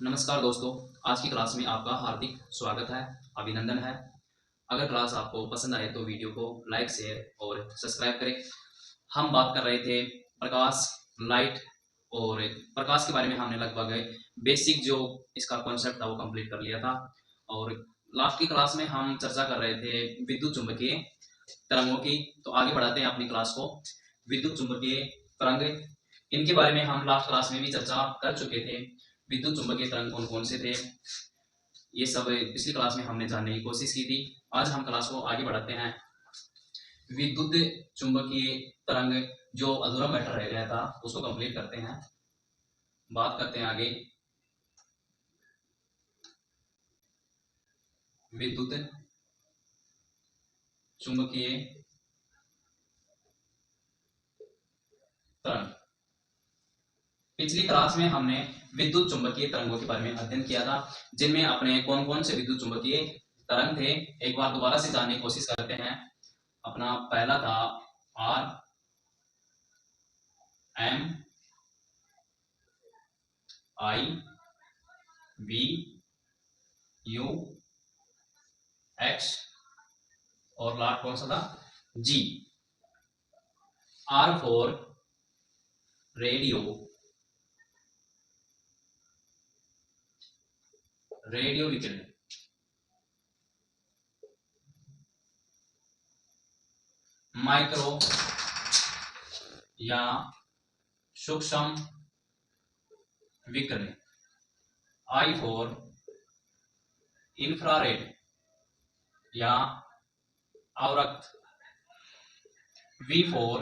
नमस्कार दोस्तों, आज की क्लास में आपका हार्दिक स्वागत है, अभिनंदन है। अगर क्लास आपको पसंद आए तो वीडियो को लाइक, शेयर और सब्सक्राइब करें। हम बात कर रहे थे प्रकाश, लाइट और प्रकाश के बारे में। हमने लगभग बेसिक जो इसका कॉन्सेप्ट था वो कंप्लीट कर लिया था। और लास्ट की क्लास में हम चर्चा कर रहे थे विद्युत चुंबकीय तरंगों की। तो आगे बढ़ाते हैं अपनी क्लास को। विद्युत चुंबकीय तरंग, इनके बारे में हम लास्ट क्लास में भी चर्चा कर चुके थे। विद्युत चुंबकीय तरंग कौन कौन से थे, ये सब पिछली क्लास में हमने जानने की कोशिश की थी। आज हम क्लास को आगे बढ़ाते हैं। विद्युत चुंबकीय तरंग जो अधूरा मैटर रह गया था उसको कंप्लीट करते हैं, बात करते हैं आगे। विद्युत चुंबकीय तरंग, पिछली क्लास में हमने विद्युत चुंबकीय तरंगों के बारे में अध्ययन किया था, जिनमें अपने कौन कौन से विद्युत चुंबकीय तरंग थे। एक बार दोबारा से जानने की कोशिश करते हैं। अपना पहला था R M I V U X, और लास्ट कौन सा था, G. R for radio, radio विकिरण। माइक्रो या सूक्ष्म विकिरण। आई फॉर इंफ्रारेड या अवरक्त। वी फॉर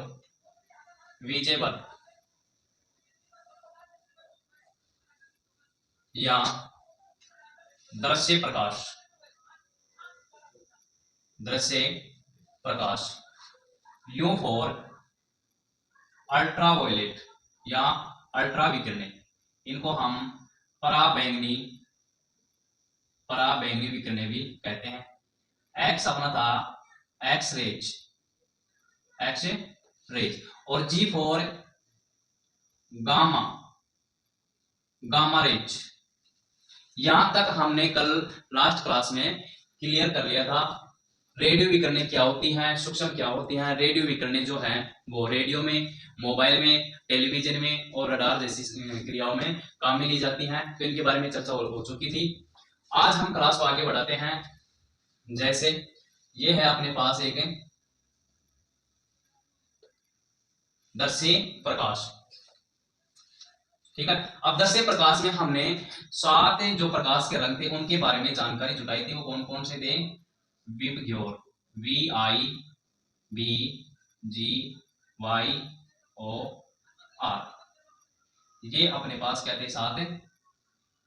विजिबल या दृश्य प्रकाश, दृश्य प्रकाश। यू फॉर अल्ट्रावायलेट या अल्ट्रा विकिरण, इनको हम पराबैंगनी विकिरण भी कहते हैं। एक्स अपना था एक्स रेज, एक्स रेज। और G for gamma, gamma rays. यहां तक हमने कल लास्ट क्लास में क्लियर कर लिया था रेडियो विकिरणें क्या होती हैं, सूक्ष्म क्या होती हैं। रेडियो विकिरणें जो है वो रेडियो में, मोबाइल में, टेलीविजन में और रडार जैसी क्रियाओं में काम में ली जाती हैं। तो इनके बारे में चर्चा हो चुकी थी। आज हम क्लास को आगे बढ़ाते हैं। जैसे ये है अपने पास एक दृश्य प्रकाश, ठीक है। अब दृश्य प्रकाश में हमने 7 जो प्रकाश के रंग थे उनके बारे में जानकारी जुटाई थी। वो कौन कौन से थे? VIBGYOR, V I B G Y O R. ये अपने पास क्या थे? 7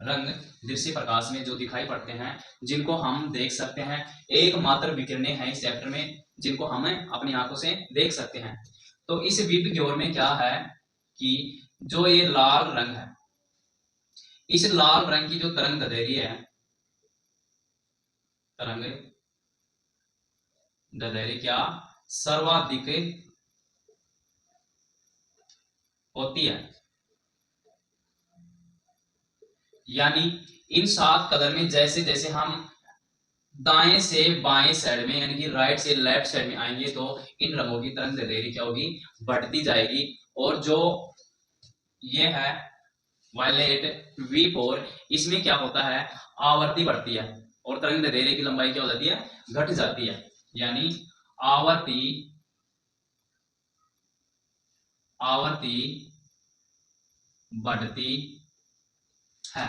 रंग दृश्य प्रकाश में जो दिखाई पड़ते हैं, जिनको हम देख सकते हैं। एकमात्र विकिरणें हैं इस चैप्टर में जिनको हम अपनी आंखों से देख सकते हैं। तो इस विबग्योर में क्या है कि जो ये लाल रंग है, इस लाल रंग की जो तरंग दैर्ध्य है, तरंग दैर्ध्य क्या सर्वाधिक होती है। यानी इन 7 कलर में जैसे जैसे हम दाएं से बाएं साइड में यानी कि राइट से लेफ्ट साइड में आएंगे तो इन रंगों की तरंग दैर्ध्य क्या होगी? बढ़ती जाएगी। और जो ये है वायलेट V4, इसमें क्या होता है? आवर्ती बढ़ती है और तरंग दैर्ध्य की लंबाई क्या हो जाती है? घट जाती है। यानी आवर्ती बढ़ती है।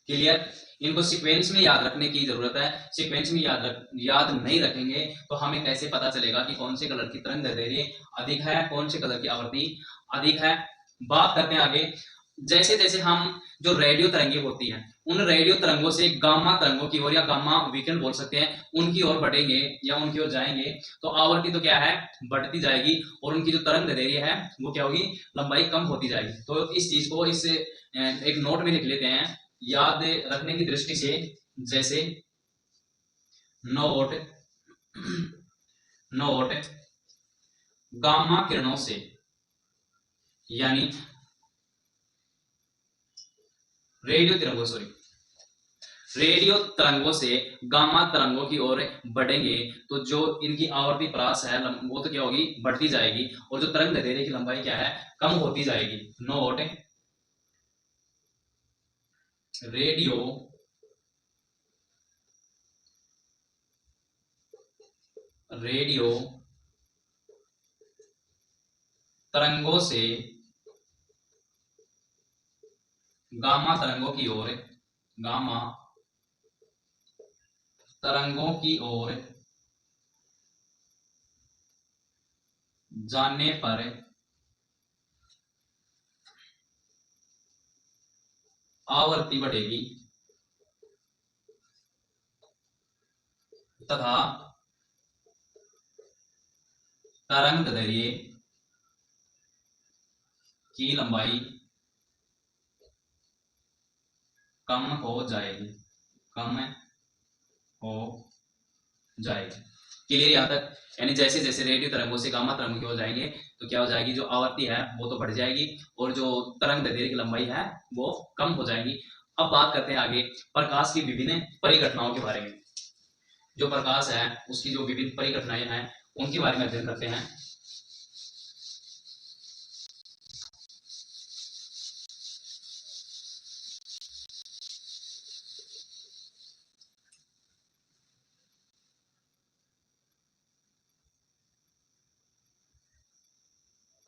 क्लियर? इनको सीक्वेंस में याद रखने की जरूरत है। सीक्वेंस में याद नहीं रखेंगे तो हमें कैसे पता चलेगा कि कौन से कलर की तरंग दैर्ध्य अधिक है, कौन से कलर की आवर्ती अधिक है। बात करते हैं आगे। जैसे जैसे हम जो रेडियो तरंगे होती हैं, उन रेडियो तरंगों से गामा तरंगों की ओर या गामा विकिरण बोल सकते हैं, उनकी ओर बढ़ेंगे या उनकी ओर जाएंगे तो आवर्ती तो क्या है? बढ़ती जाएगी और उनकी जो तरंग दैर्ध्य है वो क्या होगी? लंबाई कम होती जाएगी। तो इस चीज को इस एक नोट में लिख लेते हैं याद रखने की दृष्टि से। जैसे नोट गामा किरणों से, यानी रेडियो तरंगों सॉरी रेडियो तरंगों से गामा तरंगों की ओर बढ़ेंगे तो जो इनकी आवर्ती परास है वो तो क्या होगी, बढ़ती जाएगी, और जो तरंग दैर्ध्य की लंबाई क्या है, कम होती जाएगी। नोट, रेडियो रेडियो तरंगों से गामा तरंगों की ओर गामा तरंगों की ओर जाने पर आवर्ती बढ़ेगी तथा तरंग दैर्ध्य की लंबाई कम हो जाएगी, कम हो जाएगी। क्लियर यहाँ तक? यानी जैसे जैसे रेडियो तरंगों से गामा तरंगों की ओर जाएंगे तो क्या हो जाएगी, जो आवर्ती है वो तो बढ़ जाएगी और जो तरंग दैर्ध्य की लंबाई है वो कम हो जाएगी। अब बात करते हैं आगे प्रकाश की विभिन्न परिघटनाओं के बारे में। जो प्रकाश है उसकी जो विभिन्न परिघटनाएं हैं उनके बारे में अध्ययन करते हैं।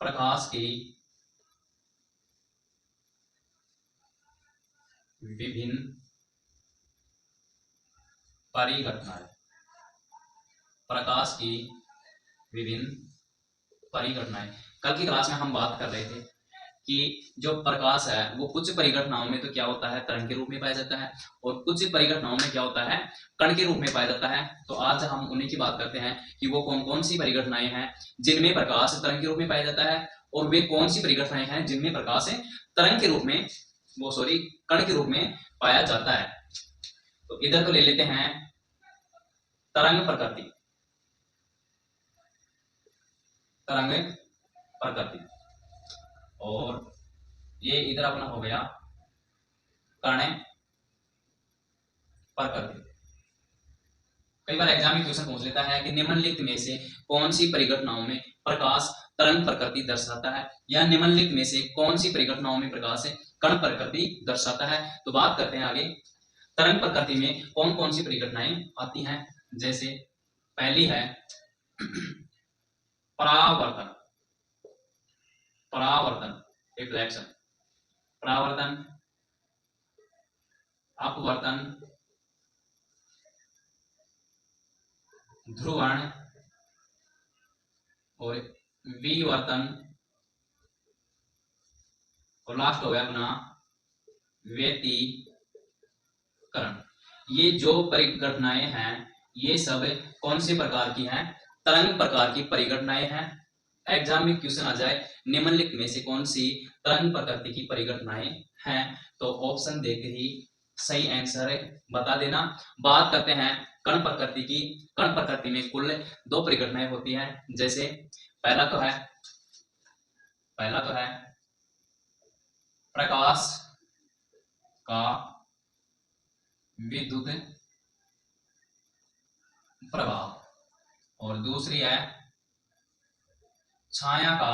प्रकाश की विभिन्न परिघटनाएं, प्रकाश की विभिन्न परिघटनाएं। कल की क्लास में हम बात कर रहे थे कि जो प्रकाश है वो कुछ परिघटनाओं में तो क्या होता है, तरंग के रूप में पाया जाता है, और कुछ परिघटनाओं में क्या होता है, कण के रूप में पाया जाता है। तो आज हम उन्हीं की बात करते हैं कि वो कौन कौन सी परिघटनाएं हैं जिनमें प्रकाश तरंग के रूप में पाया जाता है, और वे कौन सी परिघटनाएं हैं जिनमें प्रकाश तरंग के रूप में कण के रूप में पाया जाता है। तो इधर तो ले लेते हैं तरंग प्रकृति, तरंग प्रकृति, और ये इधर अपना हो गया कण प्रकृति। कई बार एग्जाम में क्वेश्चन पूछ लेता है कि निम्नलिखित में से कौन सी परिघटनाओं में प्रकाश तरंग प्रकृति दर्शाता है, या निम्नलिखित में से कौन सी परिघटनाओं में प्रकाश कण प्रकृति दर्शाता है। तो बात करते हैं आगे तरंग प्रकृति में कौन कौन सी परिघटनाएं आती हैं। जैसे पहली है परावर्तन, परावर्तन रिफ्लेक्शन, परावर्तन, अपवर्तन, ध्रुवण और विवर्तन, और लास्ट हो गया अपना व्यतिकरण। ये जो परिघटनाएं हैं ये सब कौन से प्रकार की हैं, तरंग प्रकार की परिघटनाएं हैं। एग्जाम में क्वेश्चन आ जाए निम्नलिखित में से कौन सी तरंग प्रकृति की परिघटनाएं हैं, तो ऑप्शन देकर ही सही आंसर बता देना। बात करते हैं कण प्रकृति की। कण प्रकृति में कुल 2 परिघटनाएं होती हैं। जैसे पहला तो है प्रकाश का विद्युत प्रभाव, और दूसरी है छाया का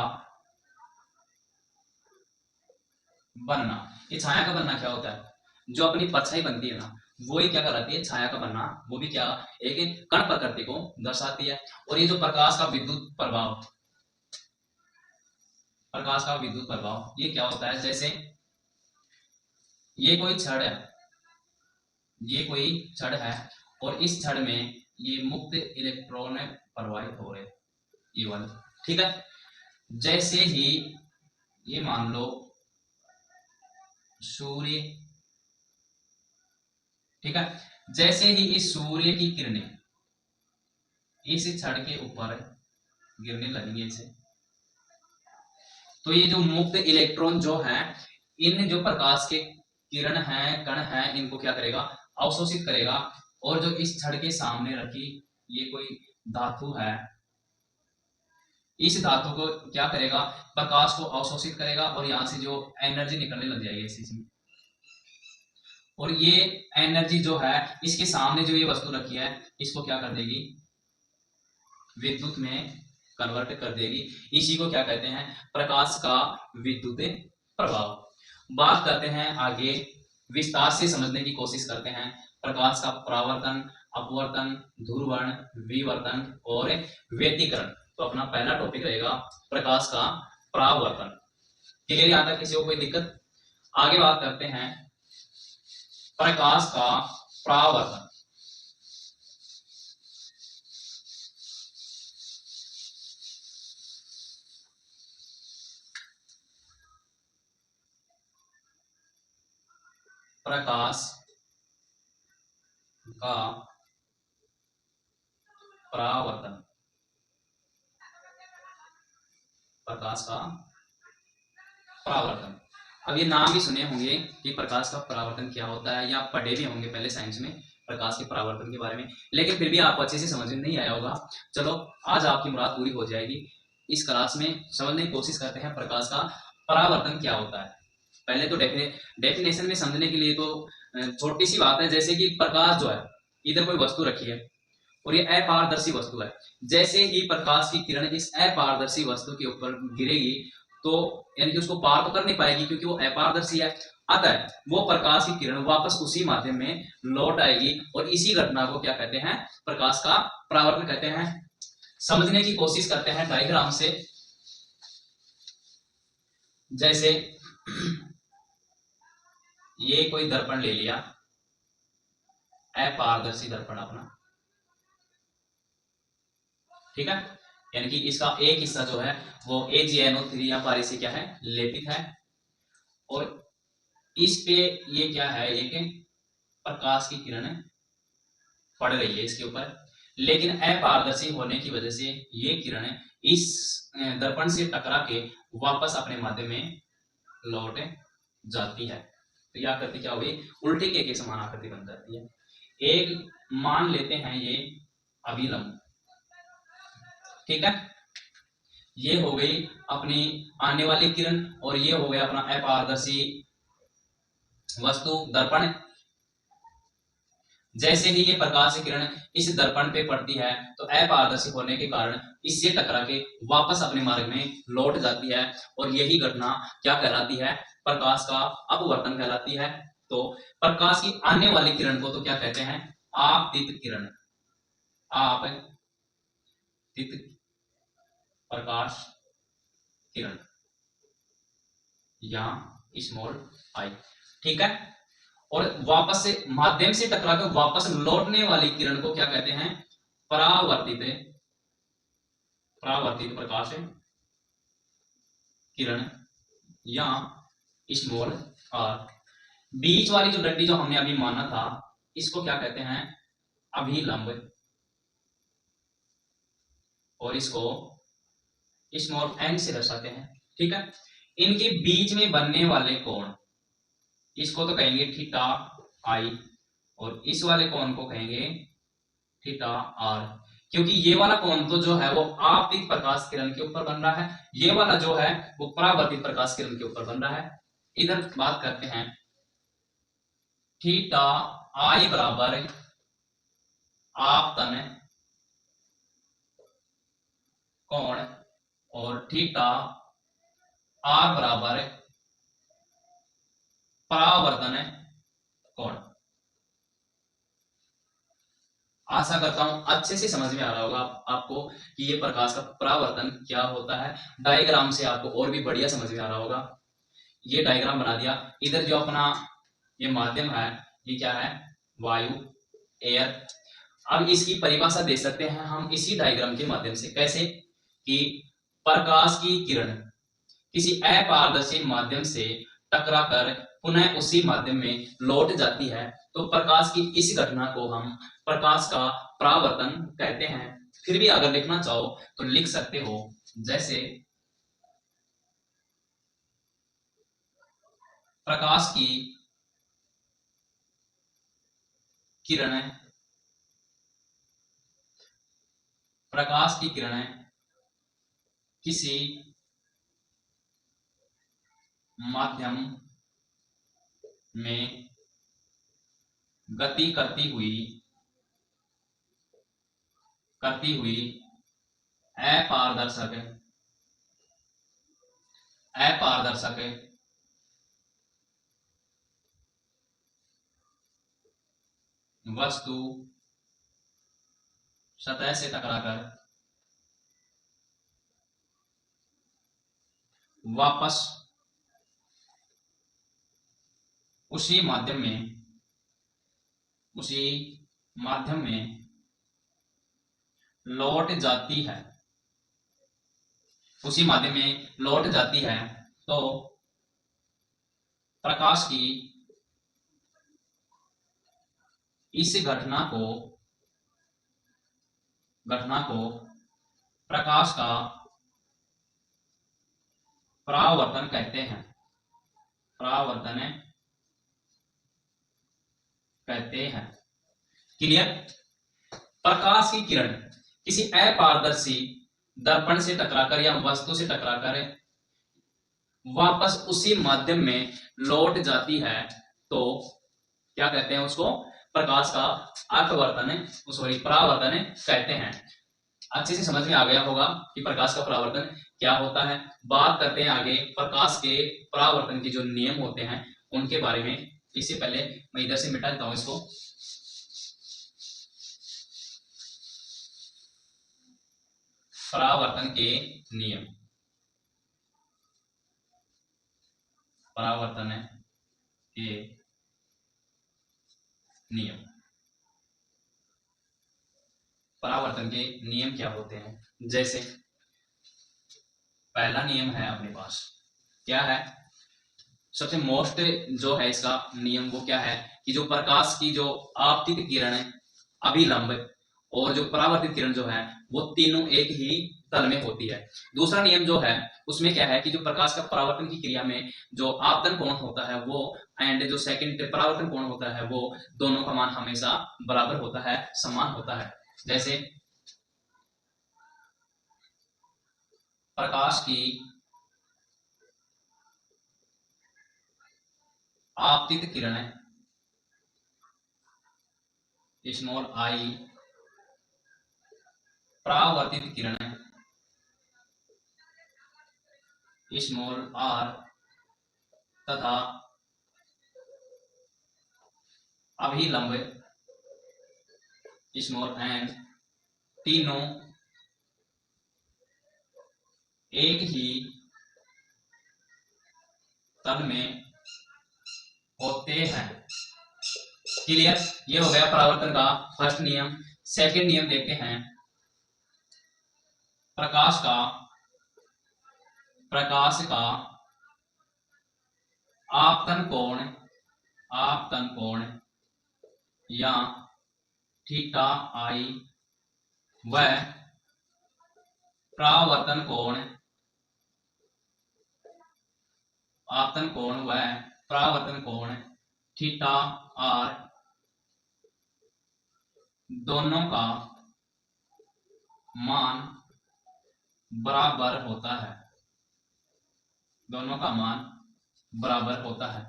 बनना। ये छाया का बनना क्या होता है, जो अपनी परछाई बनती है ना वो ही क्या कहलाती है, छाया का बनना। वो भी क्या, एक कण प्रकृति को दर्शाती है। और ये जो प्रकाश का विद्युत प्रभाव, प्रकाश का विद्युत प्रभाव ये क्या होता है, जैसे ये कोई छड़ है, ये कोई छड़ है और इस छड़ में ये मुक्त इलेक्ट्रॉन प्रवाहित हो रहे, ये वाले, ठीक है। जैसे ही ये मान लो सूर्य, ठीक है, जैसे ही इस सूर्य की किरणें इस छड़ के ऊपर गिरने लगेंगे इसे, तो ये जो मुक्त इलेक्ट्रॉन जो है इन जो प्रकाश के किरण है, कण है, इनको क्या करेगा, अवशोषित करेगा। और जो इस छड़ के सामने रखी ये कोई धातु है, इस धातु को क्या करेगा, प्रकाश को अवशोषित करेगा और यहां से जो एनर्जी निकलने लग जाएगी इसी में, और ये एनर्जी जो है इसके सामने जो ये वस्तु रखी है इसको क्या कर देगी, विद्युत में कन्वर्ट कर देगी। इसी को क्या कहते हैं, प्रकाश का विद्युत प्रभाव। बात करते हैं आगे, विस्तार से समझने की कोशिश करते हैं प्रकाश का परावर्तन, अपवर्तन, ध्रुवण, विवर्तन और व्यतिकरण। तो अपना पहला टॉपिक रहेगा प्रकाश का परावर्तन। क्लियर आता है, किसी को कोई दिक्कत? आगे बात करते हैं प्रकाश का परावर्तन। प्रकाश का परावर्तन, प्रकाश का परावर्तन। अब ये नाम भी सुने होंगे कि प्रकाश का परावर्तन क्या होता है, या पढ़े भी होंगे पहले साइंस में प्रकाश के परावर्तन के बारे में, लेकिन फिर भी आपको अच्छे से समझ में नहीं आया होगा। चलो आज आपकी मुराद पूरी हो जाएगी। इस क्लास में समझने की कोशिश करते हैं प्रकाश का परावर्तन क्या होता है। पहले तो डेफिनेशन में समझने के लिए तो छोटी सी बात है, जैसे कि प्रकाश जो है, इधर कोई वस्तु रखी है और ये अपारदर्शी वस्तु है। जैसे ही प्रकाश की किरण इस अपारदर्शी वस्तु के ऊपर गिरेगी तो यानी कि उसको पार तो कर नहीं पाएगी क्योंकि वो अपारदर्शी है। अतः वो प्रकाश की किरण वापस उसी माध्यम में लौट आएगी और इसी घटना को क्या कहते हैं, प्रकाश का परावर्तन कहते हैं। समझने की कोशिश करते हैं डायग्राम से। जैसे ये कोई दर्पण ले लिया, अपारदर्शी दर्पण अपना, ठीक है, यानी कि इसका एक हिस्सा जो है वो AgNO3 या पारे से क्या है, लेपित है, और इस पे ये क्या है, एक प्रकाश की किरण पड़ रही है इसके ऊपर, लेकिन अपारदर्शी होने की वजह से ये किरण इस दर्पण से टकरा के वापस अपने माध्यम में लौट जाती है। तो यह आकृति क्या होगी, उल्टे के समान आकृति बन जाती है। एक मान लेते हैं ये अभिलंब, ठीक है, ये हो गई अपनी आने वाली किरण और ये हो गया अपना अपारदर्शी वस्तु दर्पण। जैसे ही ये प्रकाश की किरण इस दर्पण पे पड़ती है तो अपारदर्शी होने के कारण इससे टकरा के वापस अपने मार्ग में लौट जाती है, और यही घटना क्या कहलाती है, प्रकाश का अपवर्तन कहलाती है। तो प्रकाश की आने वाली किरण को तो क्या कहते हैं, आपतित किरण, आपतित प्रकाश किरण या स्मॉल आई, ठीक है। और वापस से माध्यम से टकरा कर वापस लौटने वाली किरण को क्या कहते हैं, परावर्तित परावर्तित प्रकाश किरण या स्मॉल आर। बीच वाली जो डंडी जो हमने अभी माना था इसको क्या कहते हैं, अभिलंब, और इसको स्मॉल एन से दर्शाते हैं, ठीक है। इनके बीच में बनने वाले कोण इसको तो कहेंगे थीटा आई, और इस वाले कोण को कहेंगे थीटा आर, क्योंकि ये वाला कोण तो जो है वो आपतित प्रकाश किरण के ऊपर बन रहा है, ये वाला जो है वो परावर्तित प्रकाश किरण के ऊपर बन रहा है। इधर बात करते हैं थीटा आई बराबर आपतन कोण और थीटा आर बराबर परावर्तन कोण। आशा करता हूं अच्छे से समझ में आ रहा होगा आपको कि ये प्रकाश का परावर्तन क्या होता है। डायग्राम से आपको और भी बढ़िया समझ में आ रहा होगा। ये डायग्राम बना दिया, इधर जो अपना ये माध्यम है ये क्या है, वायु, एयर। अब इसकी परिभाषा दे सकते हैं हम इसी डायग्राम के माध्यम से, कैसे कि प्रकाश की किरण किसी अपारदर्शी माध्यम से टकराकर पुनः उसी माध्यम में लौट जाती है, तो प्रकाश की इस घटना को हम प्रकाश का परावर्तन कहते हैं। फिर भी अगर लिखना चाहो तो लिख सकते हो, जैसे प्रकाश की किरणें, प्रकाश की किरणें किसी माध्यम में गति करती हुई अपारदर्शक वस्तु सतह से टकराकर वापस उसी माध्यम में लौट जाती है, तो प्रकाश की इस घटना को प्रकाश का परावर्तन कहते हैं। क्लियर? प्रकाश की किरण किसी अपारदर्शी दर्पण से टकराकर या वस्तु से टकराकर वापस उसी माध्यम में लौट जाती है, तो क्या कहते हैं उसको? प्रकाश का परावर्तन कहते हैं। अच्छे से समझ में आ गया होगा कि प्रकाश का परावर्तन क्या होता है। बात करते हैं आगे प्रकाश के परावर्तन के जो नियम होते हैं उनके बारे में। इससे पहले मैं इधर से मिटा देता हूं इसको। परावर्तन के नियम, परावर्तन के नियम, परावर्तन के नियम क्या होते हैं? जैसे पहला नियम है अपने पास, क्या है? सबसे मोस्ट जो है इसका नियम वो क्या है कि जो प्रकाश की जो आपतित किरण है, अभिलंब और जो परावर्तित किरण जो है वो तीनों एक ही तल में होती है। दूसरा नियम जो है उसमें क्या है कि जो प्रकाश का परावर्तन की क्रिया में जो आपतन कोण होता है वो एंड जो सेकंड परावर्तन कोण होता है वो दोनों का मान हमेशा बराबर होता है, समान होता है। जैसे प्रकाश की आपतित किरणें स्मॉल आई, परावर्तित किरणें स्मॉल आर तथा अभिलंब स्मॉल एन तीनों एक ही तल में होते हैं। क्लियर? ये हो गया परावर्तन का फर्स्ट नियम। सेकंड नियम देखते हैं, प्रकाश का आपतन कोण या थीटा आई व परावर्तन कोण थीटा आर दोनों का मान बराबर होता है।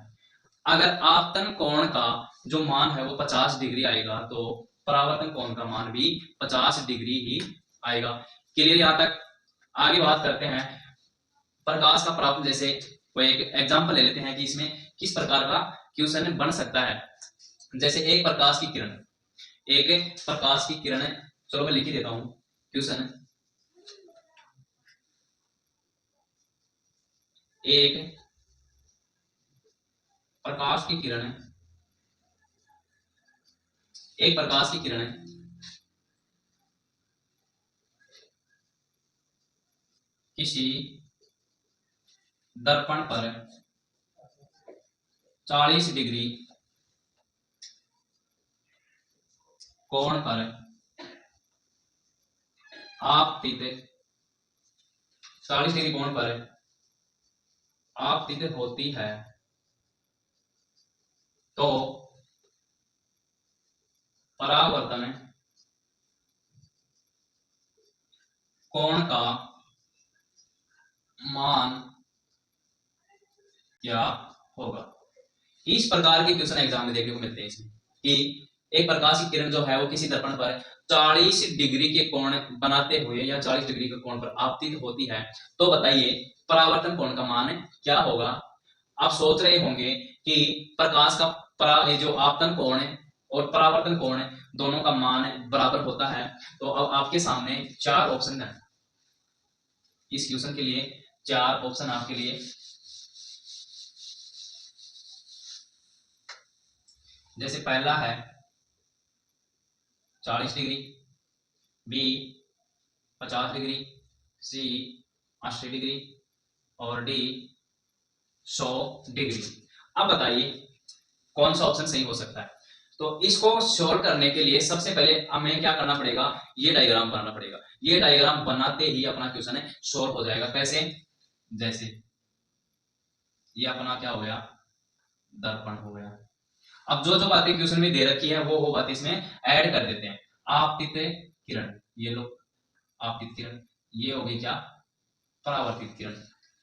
अगर आपतन कोण का जो मान है वो 50 डिग्री आएगा तो परावर्तन कोण का मान भी 50 डिग्री ही आएगा। क्लियर? यहां तक। आगे बात करते हैं प्रकाश का परावर्तन। जैसे कोई एक एग्जांपल ले लेते हैं कि इसमें किस प्रकार का क्वेश्चन बन सकता है। जैसे एक प्रकाश की किरण, चलो मैं लिख ही देता हूं क्वेश्चन। एक प्रकाश की किरण किसी दर्पण पर 40 डिग्री कोण पर आपतित 40 डिग्री कोण पर आपतित होती है, तो परावर्तन कोण का मान क्या होगा? इस प्रकार के क्वेश्चन एग्जाम में देखने को मिलते हैं इसमें। कि एक प्रकाश की किरण जो है वो किसी दर्पण पर 40 डिग्री के कोण बनाते हुए या 40 डिग्री के कोण पर आपतित होती है, तो बताइए परावर्तन कोण का मान क्या होगा। आप सोच रहे होंगे कि प्रकाश का ये जो आपतन कोण है और परावर्तन कोण है दोनों का मान बराबर होता है। तो अब आपके सामने 4 ऑप्शन है इस क्वेश्चन के लिए, 4 ऑप्शन आपके लिए। जैसे पहला है 40 डिग्री, बी 50 डिग्री, सी 80 डिग्री और डी 100 डिग्री। अब बताइए कौन सा ऑप्शन सही हो सकता है। तो इसको सॉल्व करने के लिए सबसे पहले हमें क्या करना पड़ेगा, ये डायग्राम बनाना पड़ेगा। ये डायग्राम बनाते ही अपना क्वेश्चन है सॉल्व हो जाएगा। कैसे, जैसे ये अपना क्या हो गया, दर्पण हो गया। अब जो जो बातें क्वेश्चन में दे रखी है वो बातें इसमें ऐड कर देते हैं। आपतित किरण, ये लो आपतित किरण, ये होगी क्या, परावर्तित किरण।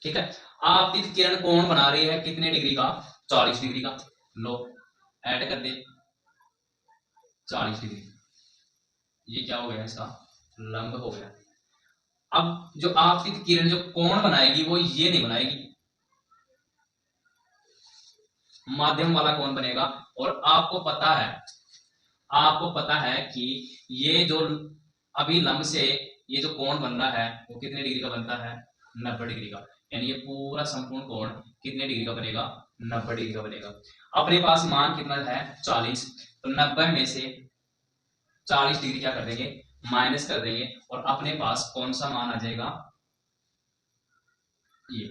ठीक है, आपतित किरण कौन बना रही है, कितने डिग्री का, 40 डिग्री का। लो ऐड कर दे 40 डिग्री, ये क्या हो गया, इसका लंब हो गया। अब जो आपतित किरण जो कोण बनाएगी वो ये नहीं बनाएगी, माध्यम वाला कोण बनेगा। और आपको पता है कि ये जो अभी लंब से ये जो कोण बन रहा है वो कितने डिग्री का बनता है, 90 डिग्री का। यानी ये पूरा संपूर्ण कोण कितने डिग्री का बनेगा, 90 डिग्री का बनेगा। अपने पास मान कितना है, 40। तो 90 में से 40 डिग्री क्या कर देंगे, माइनस कर देंगे, और अपने पास कौन सा मान आ जाएगा, ये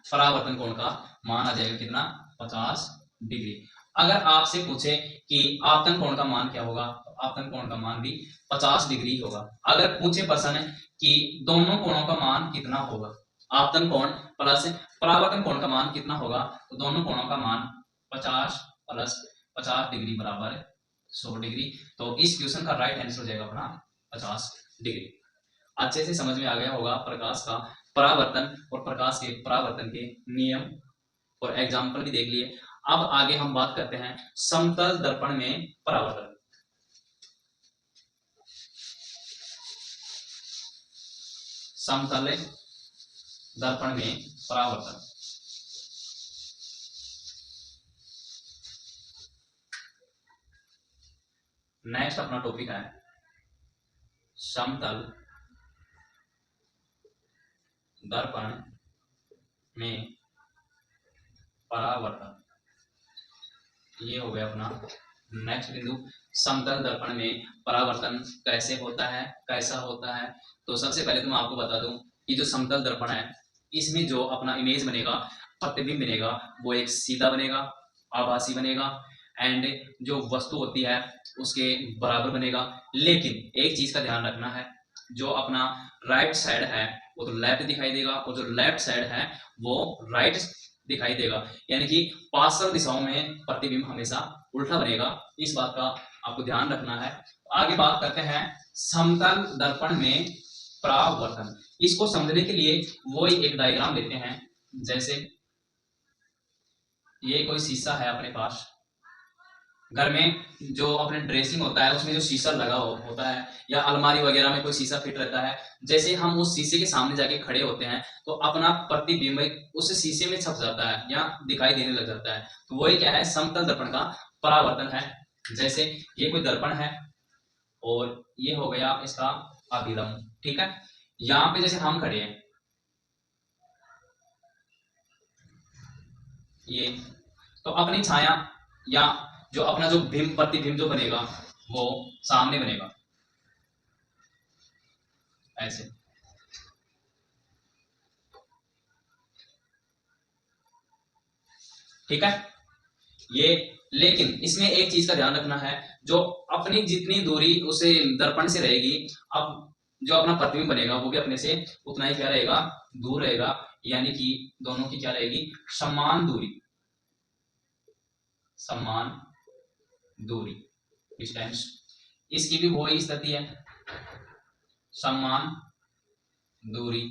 परावर्तन कोण का मान आ जाएगा कितना, 50 डिग्री। अगर आपसे पूछे कि आपतन कोण का मान क्या होगा, तो आपतन कोण का मान भी 50 डिग्री होगा। अगर पूछे प्रश्न कि दोनों कोणों का मान कितना होगा, आपतन कोण प्लस परावर्तन कोण का मान कितना होगा, तो दोनों कोणों का मान 50 प्लस 50 डिग्री बराबर 100 डिग्री। तो इस क्वेश्चन का राइट आंसर हो जाएगा अपना 50 डिग्री। अच्छे से समझ में आ गया होगा प्रकाश का परावर्तन और प्रकाश के परावर्तन के नियम और एग्जाम्पल भी देख लिए। अब आगे हम बात करते हैं समतल दर्पण में परावर्तन। समतल दर्पण में परावर्तन, नेक्स्ट अपना टॉपिक है समतल दर्पण में परावर्तन। ये हो गया अपना नेक्स्ट बिंदु, समतल दर्पण में परावर्तन कैसे होता है, कैसा होता है। तो सबसे पहले तो मैं आपको बता दूं कि जो समतल दर्पण है इसमें जो अपना इमेज बनेगा, प्रतिबिंब बनेगा, वो एक सीधा बनेगा, आभासी बनेगा, एंड जो वस्तु होती है उसके बराबर बनेगा। लेकिन एक चीज का ध्यान रखना है, जो अपना राइट साइड है वो तो लेफ्ट दिखाई देगा, और जो लेफ्ट साइड है वो राइट दिखाई देगा। यानी कि पार्श्व दिशाओं में प्रतिबिंब हमेशा उल्टा बनेगा, इस बात का आपको ध्यान रखना है। आगे बात करते हैं समतल दर्पण में परावर्तन। इसको समझने के लिए वो एक डायग्राम लेते हैं। जैसे ये कोई शीशा है अपने पास, घर में जो अपने ड्रेसिंग होता है उसमें जो शीशा लगा होता है, या अलमारी वगैरह में कोई शीशा फिट रहता है। जैसे हम उस शीशे के सामने जाके खड़े होते हैं तो अपना प्रतिबिंब उस शीशे में छप जाता है या दिखाई देने लग जाता है। तो वही क्या है, समतल दर्पण का परावर्तन है। जैसे ये कोई दर्पण है और ये हो गया इसका अभिलंब। ठीक है, यहाँ पे जैसे हम खड़े हैं, ये तो अपनी छाया या जो अपना जो बिंब प्रतिबिंब जो बनेगा वो सामने बनेगा ऐसे। ठीक है, ये लेकिन इसमें एक चीज का ध्यान रखना है, जो अपनी जितनी दूरी उसे दर्पण से रहेगी, अब जो अपना प्रतिबिंब बनेगा वो भी अपने से उतना ही क्या रहेगा, दूर रहेगा। यानी कि दोनों की क्या रहेगी, समान दूरी, समान दूरी, डिस्टेंस। इसकी भी वही स्थिति है, समान दूरी।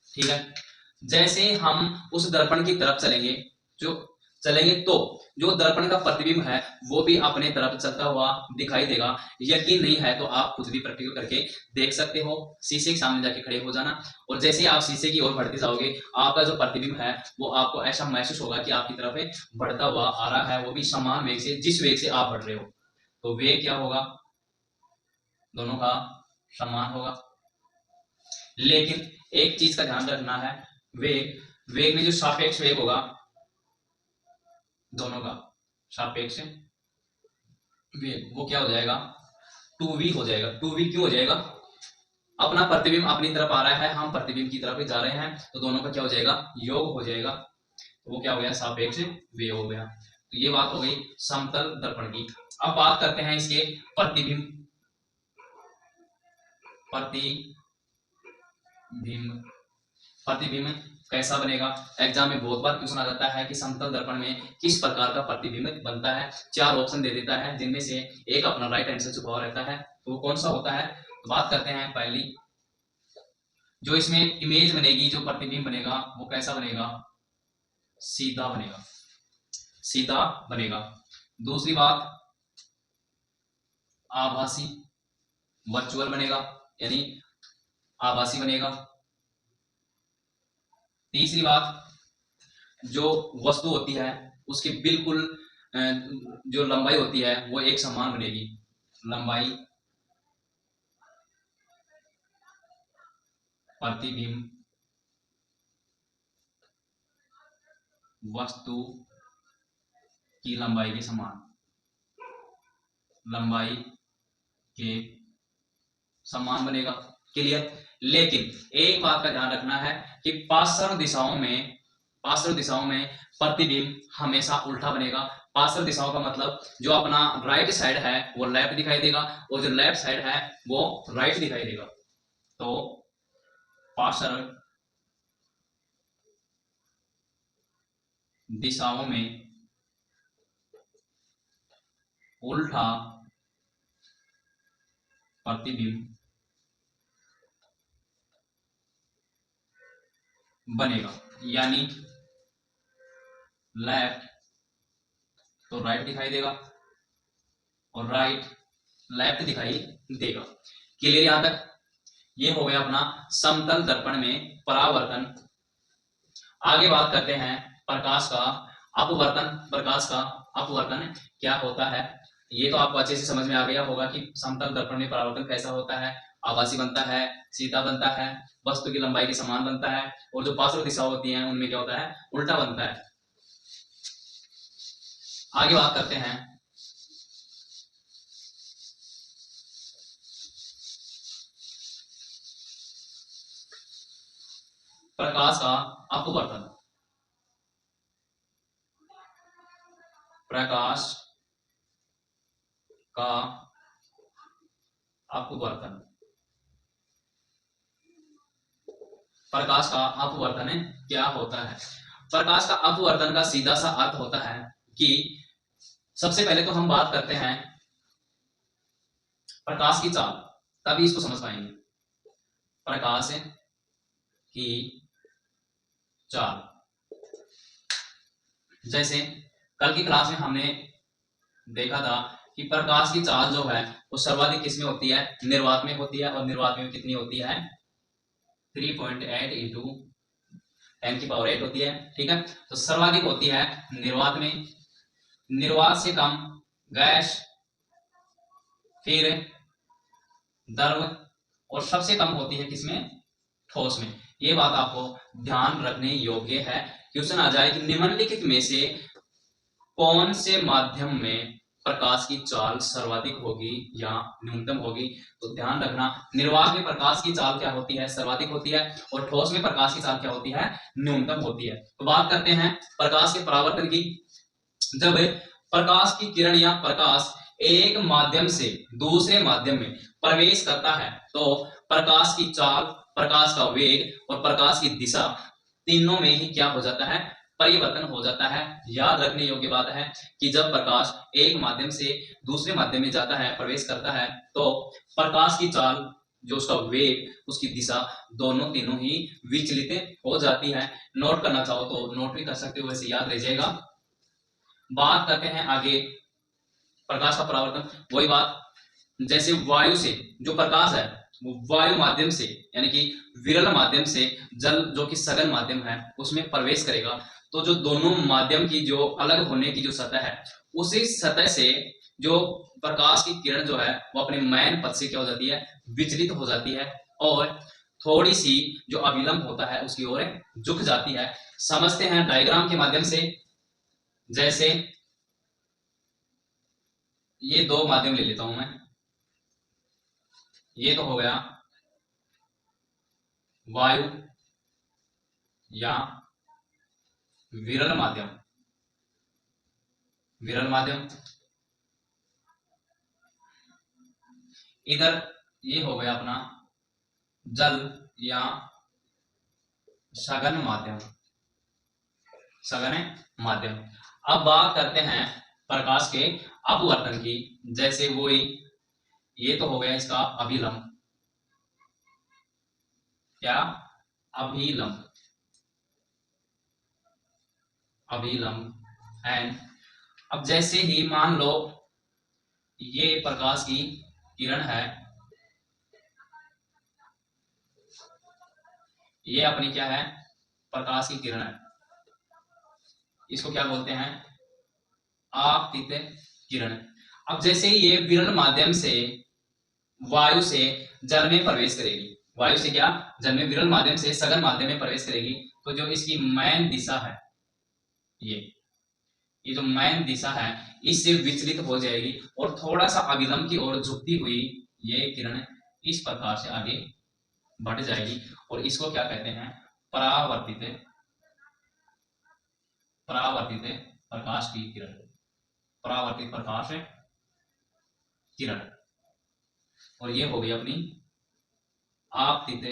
ठीक है, जैसे हम उस दर्पण की तरफ चलेंगे, जो चलेंगे तो जो दर्पण का प्रतिबिंब है वो भी अपने तरफ चलता हुआ दिखाई देगा। यकीन नहीं है तो आप खुद भी प्रैक्टिकल करके देख सकते हो। शीशे के सामने जाके खड़े हो जाना और जैसे ही आप शीशे की ओर बढ़ते जाओगे आपका जो प्रतिबिंब है वो आपको ऐसा महसूस होगा कि आपकी तरफ बढ़ता हुआ आ रहा है, वो भी समान वेग से, जिस वेग से आप बढ़ रहे हो। तो वेग क्या होगा, दोनों का समान होगा। लेकिन एक चीज का ध्यान रखना है, वेग में जो सापेक्ष वेग होगा, दोनों का सापेक्ष वेग वो क्या हो जाएगा, 2v हो जाएगा। 2v क्यों हो जाएगा, अपना प्रतिबिंब अपनी तरफ आ रहा है, हम प्रतिबिंब की तरफ जा रहे हैं, तो दोनों का क्या हो जाएगा, योग हो जाएगा। तो वो क्या हो गया, सापेक्ष वेग हो गया। तो ये बात हो गई समतल दर्पण की। अब बात करते हैं इसके प्रतिबिंब प्रतिबिंब कैसा बनेगा। एग्जाम में बहुत बार क्वेश्चन आ जाता है कि समतल दर्पण में किस प्रकार का प्रतिबिंब बनता है। 4 ऑप्शन दे देता है जिनमें से एक अपना राइट आंसर छुपा हुआ रहता है, तो वो कौन सा होता है। तो बात करते हैं पहली, जो इसमें इमेज बनेगी, जो प्रतिबिंब बनेगा वो कैसा बनेगा, सीधा बनेगा, सीधा बनेगा। दूसरी बात, आभासी, वर्चुअल बनेगा, यानी आभासी बनेगा। तीसरी बात, जो वस्तु होती है उसकी बिल्कुल जो लंबाई होती है वो एक समान बनेगी, लंबाई प्रतिबिंब वस्तु की लंबाई के समान, लंबाई के समान बनेगा। क्लियर। लेकिन एक बात का ध्यान रखना है कि पार्श्व दिशाओं में प्रतिबिंब हमेशा उल्टा बनेगा। पार्श्व दिशाओं का मतलब जो अपना राइट साइड है वो लेफ्ट दिखाई देगा और जो लेफ्ट साइड है वो राइट दिखाई देगा। तो पार्श्व दिशाओं में उल्टा प्रतिबिंब बनेगा, यानी लेफ्ट तो राइट दिखाई देगा और राइट लेफ्ट दिखाई देगा। क्लियर यहां तक। ये हो गया अपना समतल दर्पण में परावर्तन। आगे बात करते हैं प्रकाश का अपवर्तन। प्रकाश का अपवर्तन क्या होता है, ये तो आपको अच्छे से समझ में आ गया होगा कि समतल दर्पण में परावर्तन कैसा होता है। आभासी बनता है, सीधा बनता है, वस्तु की लंबाई के समान बनता है, और जो पार्श्व दिशा होती है उनमें क्या होता है, उल्टा बनता है। आगे बात करते हैं प्रकाश का अपवर्तन। प्रकाश का अपवर्तन, प्रकाश का अपवर्तन क्या होता है। प्रकाश का अपवर्तन का सीधा सा अर्थ होता है कि सबसे पहले तो हम बात करते हैं प्रकाश की चाल, तभी इसको समझ पाएंगे। प्रकाश की चाल, जैसे कल की क्लास में हमने देखा था कि प्रकाश की चाल जो है वो सर्वाधिक किसमें होती है, निर्वात में होती है। और निर्वात में कितनी होती है, 3.8 इंटू 10⁸ होती है। ठीक है, तो सर्वाधिक होती है निर्वात में, निर्वात से कम गैस, फिर द्रव, और सबसे कम होती है किसमें, ठोस में। ये बात आपको ध्यान रखने योग्य है। क्वेश्चन आ जाए कि निम्नलिखित में से कौन से माध्यम में प्रकाश की चाल सर्वाधिक होगी या न्यूनतम होगी, तो ध्यान रखना निर्वात में प्रकाश की चाल क्या होती है, सर्वाधिक होती है, और ठोस में प्रकाश की चाल क्या होती है, न्यूनतम होती है। तो बात करते हैं प्रकाश के परावर्तन की। जब प्रकाश की किरण या प्रकाश एक माध्यम से दूसरे माध्यम में प्रवेश करता है तो प्रकाश की चाल, प्रकाश का वेग और प्रकाश की दिशा तीनों में ही क्या हो जाता है, परिवर्तन हो जाता है। याद रखने योग्य बात है कि जब प्रकाश एक माध्यम से दूसरे माध्यम में जाता है, प्रवेश करता है, तो प्रकाश की चाल, जो उसका वेग, उसकी दिशा, दोनों तीनों ही विचलित हो जाती है। नोट करना चाहो तो नोट भी कर सकते हो, वैसे याद रह जाएगा। बात करते हैं आगे प्रकाश का परावर्तन। वही बात, जैसे वायु से जो प्रकाश है वो वायु माध्यम से यानी कि विरल माध्यम से जल जो कि सघन माध्यम है उसमें प्रवेश करेगा, तो जो दोनों माध्यम की जो अलग होने की जो सतह है उसी सतह से जो प्रकाश की किरण जो है वो अपने मैन पथ से क्या हो जाती है, विचलित हो जाती है और थोड़ी सी जो अविलंब होता है उसकी ओर झुक जाती है। समझते हैं डायग्राम के माध्यम से। जैसे ये दो माध्यम ले लेता हूं मैं, ये तो हो गया वायु या विरल माध्यम, विरल माध्यम। इधर ये हो गया अपना जल या सघन माध्यम, सघन माध्यम। अब बात करते हैं प्रकाश के अपवर्तन की। जैसे वही, ये तो हो गया इसका अभिलंब, क्या अभिलंब, अभिलंब एंड अब जैसे ही मान लो ये प्रकाश की किरण है, ये अपनी क्या है, प्रकाश की किरण है, इसको क्या बोलते हैं, आपतित किरण। अब जैसे ही ये विरल माध्यम से वायु से जल में प्रवेश करेगी, वायु से क्या, जल में विरल माध्यम से सघन माध्यम में प्रवेश करेगी, तो जो इसकी मैन दिशा है, ये जो मैन दिशा है इससे विचलित हो जाएगी और थोड़ा सा अविलंब की ओर झुकती हुई ये किरण इस प्रकार से आगे बढ़ जाएगी और इसको क्या कहते हैं, परावर्तित, परावर्तित प्रकाश की किरण, परावर्तित प्रकाश किरण। और ये हो गई अपनी आपतित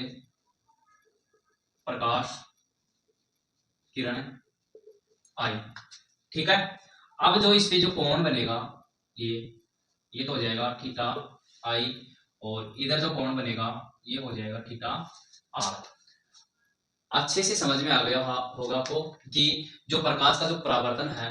प्रकाश किरण आई। ठीक है। अब जो इस पे जो कोण बनेगा ये तो हो जाएगा थीटा आई और इधर जो कोण बनेगा ये हो जाएगा थीटा आर। अच्छे से समझ में आ गया होगा आपको कि जो प्रकाश का जो परावर्तन है,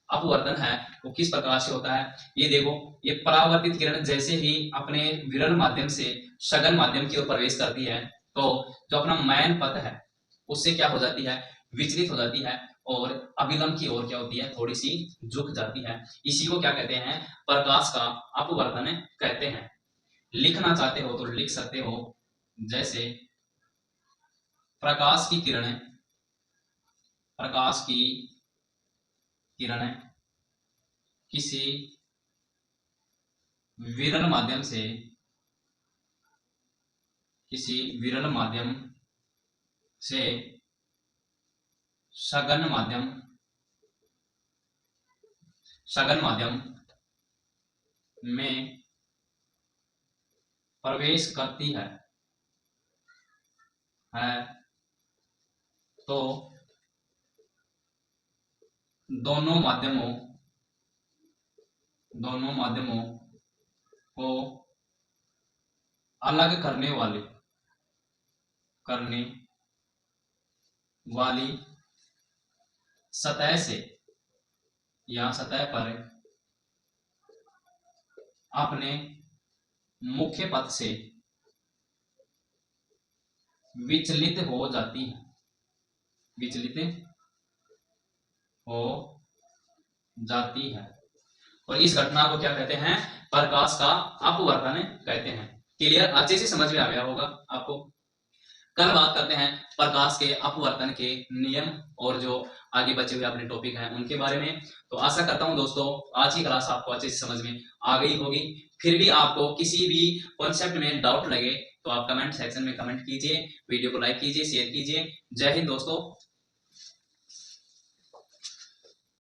अपवर्तन है, वो किस प्रकार से होता है। ये देखो, ये परावर्तित किरण जैसे ही अपने विरल माध्यम से सघन माध्यम की ओर प्रवेश करती है तो जो अपना मैन पथ है उससे क्या हो जाती है, विचलित हो जाती है और अभिलंब की ओर क्या होती है, थोड़ी सी झुक जाती है। इसी को क्या कहते हैं, प्रकाश का अपवर्तन कहते हैं। लिखना चाहते हो तो लिख सकते हो, जैसे प्रकाश की किरणें, प्रकाश की किरणें किसी विरल माध्यम से, किसी विरल माध्यम से सघन माध्यम, सघन माध्यम में प्रवेश करती है तो दोनों माध्यमों को अलग करने वाली सतह से या सतह पर अपने मुख्य पथ से विचलित हो जाती है, विचलित हो जाती है। और इस घटना को क्या कहते हैं, प्रकाश का अपवर्तन कहते हैं। क्लियर, अच्छे से समझ में आ गया होगा आपको। कल बात करते हैं प्रकाश के अपवर्तन के नियम और जो आगे बचे हुए अपने टॉपिक हैं उनके बारे में। तो आशा करता हूं दोस्तों आज की क्लास आपको अच्छे से समझ में आ गई होगी। फिर भी आपको किसी भी कॉन्सेप्ट में डाउट लगे तो आप कमेंट सेक्शन में कमेंट कीजिए, वीडियो को लाइक कीजिए, शेयर कीजिए। जय हिंद दोस्तों।